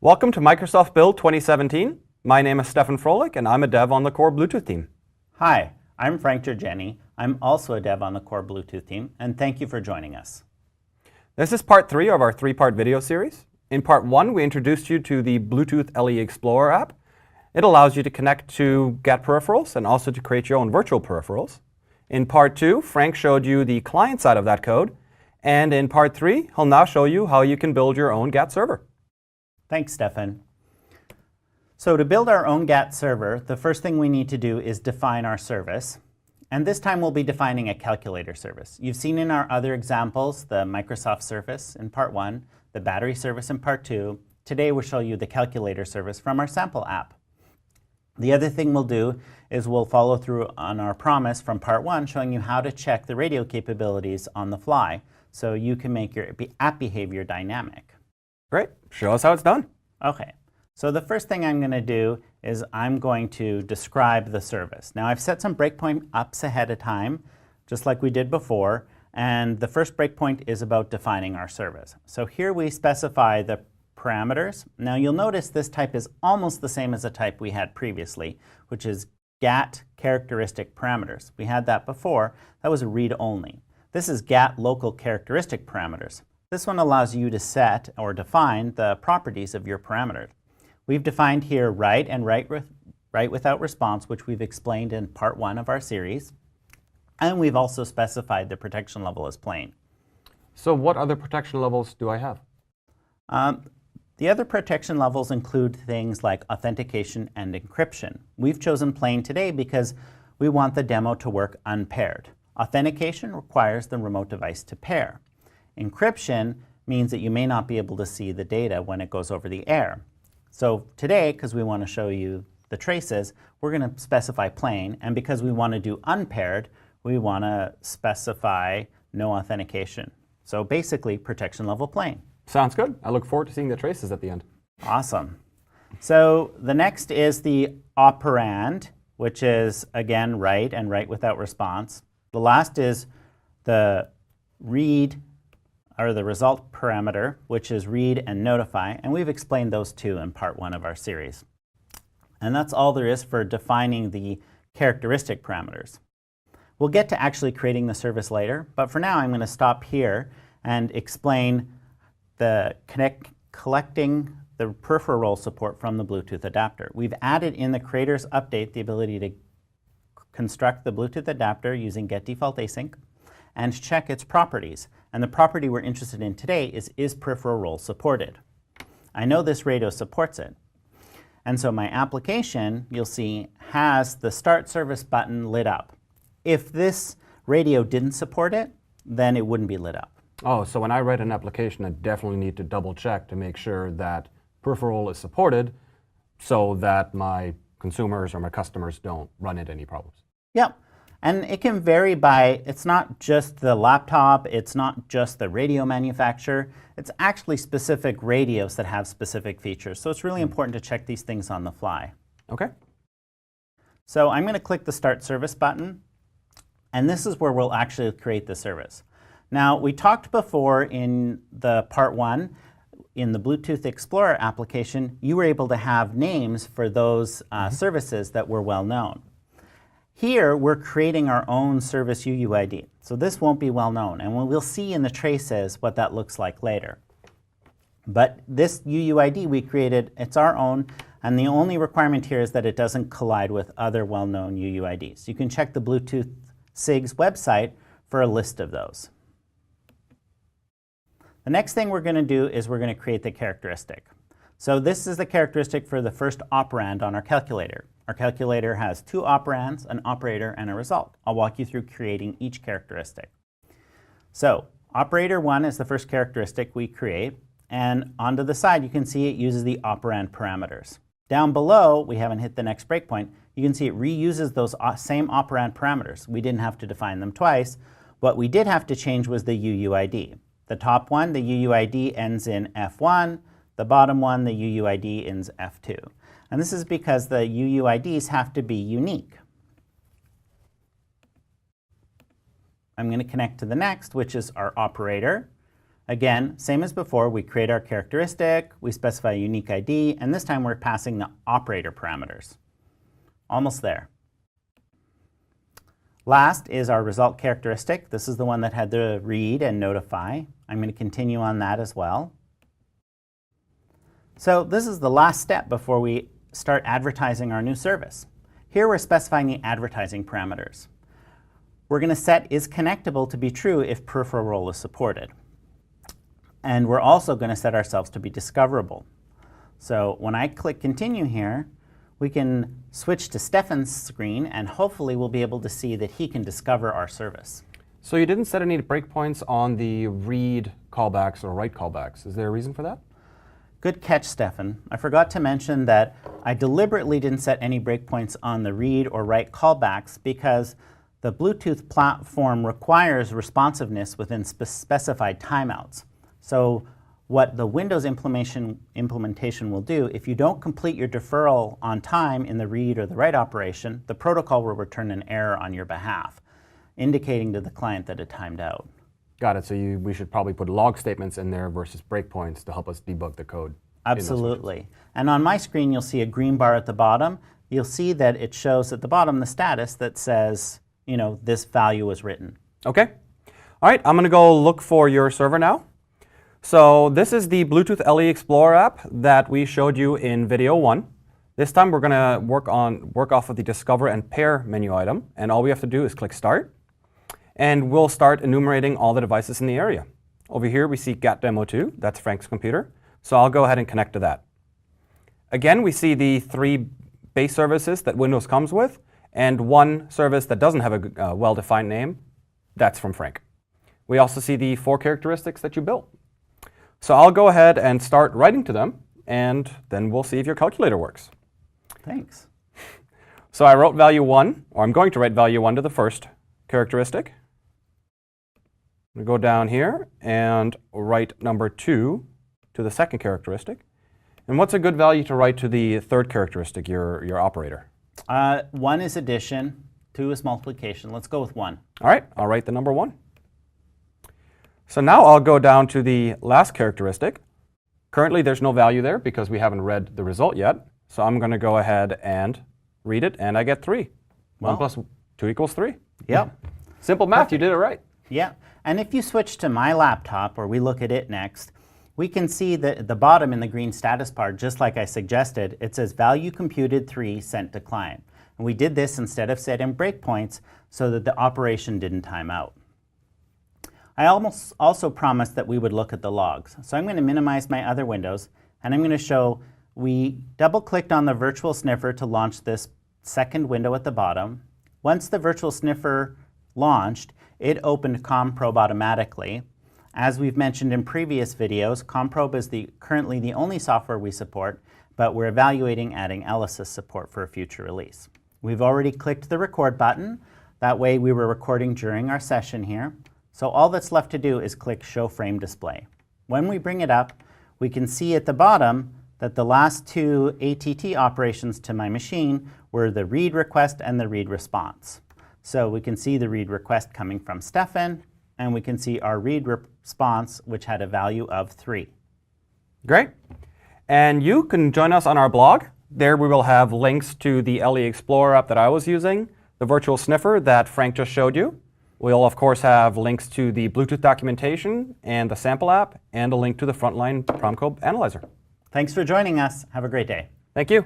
Welcome to Microsoft Build 2017. My name is Stefan Froelich, and I'm a dev on the core Bluetooth team. Hi, I'm Frank Giorgeni. I'm also a dev on the core Bluetooth team, and thank you for joining us. This is part 3 of our 3-part video series. In part 1, we introduced you to the Bluetooth LE Explorer app. It allows you to connect to GATT peripherals and also to create your own virtual peripherals. In part 2, Frank showed you the client side of that code. And in part 3, he'll now show you how you can build your own GATT server. Thanks, Stefan. So to build our own GATT server, the first thing we need to do is define our service. And this time we'll be defining a calculator service. You've seen in our other examples the Microsoft service in part 1, the battery service in part 2. Today we'll show you the calculator service from our sample app. The other thing we'll do is we'll follow through on our promise from part 1, showing you how to check the radio capabilities on the fly so you can make your app behavior dynamic. Great. Show us how it's done. Okay. So the first thing I'm going to do is I'm going to describe the service. Now I've set some breakpoint ups ahead of time, just like we did before, and the first breakpoint is about defining our service. So here we specify the parameters. Now you'll notice this type is almost the same as the type we had previously, which is GATT characteristic parameters. We had that before. That was read-only. This is GATT local characteristic parameters. This one allows you to set or define the properties of your parameter. We've defined here write and write without response, which we've explained in part 1 of our series. And we've also specified the protection level as plain. So what other protection levels do I have? The other protection levels include things like authentication and encryption. We've chosen plain today because we want the demo to work unpaired. Authentication requires the remote device to pair. Encryption means that you may not be able to see the data when it goes over the air. So today, because we want to show you the traces, we're going to specify plain, and because we want to do unpaired, we want to specify no authentication. So basically, protection level plain. Sounds good. I look forward to seeing the traces at the end. Awesome. So the next is the operand, which is, again, write and write without response. The last is the read, or the result parameter, which is read and notify, and we've explained those two in part 1 of our series. And that's all there is for defining the characteristic parameters. We'll get to actually creating the service later, but for now I'm going to stop here and explain the collecting the peripheral role support from the Bluetooth adapter. We've added in the creators update the ability to construct the Bluetooth adapter using getDefaultAsync and check its properties. And the property we're interested in today is peripheral role supported. I know this radio supports it. And so my application, you'll see, has the Start Service button lit up. If this radio didn't support it, then it wouldn't be lit up. Oh, so when I write an application, I definitely need to double check to make sure that peripheral is supported so that my consumers or my customers don't run into any problems. Yep. And it can vary by, it's not just the laptop, it's not just the radio manufacturer, it's actually specific radios that have specific features. So it's really important to check these things on the fly. Okay. So I'm going to click the Start Service button, and this is where we'll actually create the service. Now, we talked before in the part 1, in the Bluetooth Explorer application, you were able to have names for those services that were well known. Here, we're creating our own service UUID. So this won't be well known, and we'll see in the traces what that looks like later. But this UUID we created, it's our own, and the only requirement here is that it doesn't collide with other well-known UUIDs. You can check the Bluetooth SIG's website for a list of those. The next thing we're going to do is we're going to create the characteristic. So this is the characteristic for the first operand on our calculator. Our calculator has 2 operands, an operator, and a result. I'll walk you through creating each characteristic. So operator 1 is the first characteristic we create, and onto the side you can see it uses the operand parameters. Down below, we haven't hit the next breakpoint, you can see it reuses those same operand parameters. We didn't have to define them twice. What we did have to change was the UUID. The top one, the UUID ends in F1. The bottom one, the UUID ends F2. And this is because the UUIDs have to be unique. I'm going to connect to the next, which is our operator. Again, same as before, we create our characteristic, we specify a unique ID, and this time we're passing the operator parameters. Almost there. Last is our result characteristic. This is the one that had the read and notify. I'm going to continue on that as well. So this is the last step before we start advertising our new service. Here we're specifying the advertising parameters. We're going to set is connectable to be true if peripheral role is supported. And we're also going to set ourselves to be discoverable. So when I click continue here, we can switch to Stefan's screen and hopefully we'll be able to see that he can discover our service. So you didn't set any breakpoints on the read callbacks or write callbacks. Is there a reason for that? Good catch, Stefan. I forgot to mention that I deliberately didn't set any breakpoints on the read or write callbacks because the Bluetooth platform requires responsiveness within specified timeouts. So what the Windows implementation will do, if you don't complete your deferral on time in the read or the write operation, the protocol will return an error on your behalf, indicating to the client that it timed out. Got it. So we should probably put log statements in there versus breakpoints to help us debug the code. Absolutely. And on my screen, you'll see a green bar at the bottom. You'll see that it shows at the bottom the status that says, you know, this value was written. Okay. All right. I'm going to go look for your server now. So this is the Bluetooth LE Explorer app that we showed you in video 1. This time we're going to work off of the Discover and Pair menu item. And all we have to do is click Start. And we'll start enumerating all the devices in the area. Over here we see GATT Demo 2. That's Frank's computer. So I'll go ahead and connect to that. Again, we see the 3 base services that Windows comes with, and 1 service that doesn't have a well-defined name. That's from Frank. We also see the 4 characteristics that you built. So I'll go ahead and start writing to them, and then we'll see if your calculator works. Thanks. So I wrote value 1, or I'm going to write value 1 to the first characteristic. I'm going to go down here and write number 2 to the second characteristic. And what's a good value to write to the third characteristic, your operator? 1 is addition, 2 is multiplication. Let's go with 1. All right, I'll write the number 1. So now I'll go down to the last characteristic. Currently there's no value there because we haven't read the result yet. So I'm going to go ahead and read it, and I get 3. Well, 1 plus 2 equals 3. Yep. Simple math, you did it right. Yeah, and if you switch to my laptop, or we look at it next, we can see that at the bottom in the green status bar, just like I suggested, it says value computed 3 sent to client. And we did this instead of setting breakpoints so that the operation didn't time out. I also promised that we would look at the logs. So I'm going to minimize my other windows, and I'm going to show we double-clicked on the virtual sniffer to launch this second window at the bottom. Once the virtual sniffer launched, it opened ComProbe automatically. As we've mentioned in previous videos, ComProbe is currently the only software we support, but we're evaluating adding LSS support for a future release. We've already clicked the record button. That way we were recording during our session here. So all that's left to do is click Show Frame Display. When we bring it up, we can see at the bottom that the last 2 ATT operations to my machine were the read request and the read response. So we can see the read request coming from Stefan, and we can see our read response, which had a value of 3. Great. And you can join us on our blog. There we will have links to the LE Explorer app that I was using, the virtual sniffer that Frank just showed you. We'll, of course, have links to the Bluetooth documentation and the sample app, and a link to the Frontline Promcode Analyzer. Thanks for joining us. Have a great day. Thank you.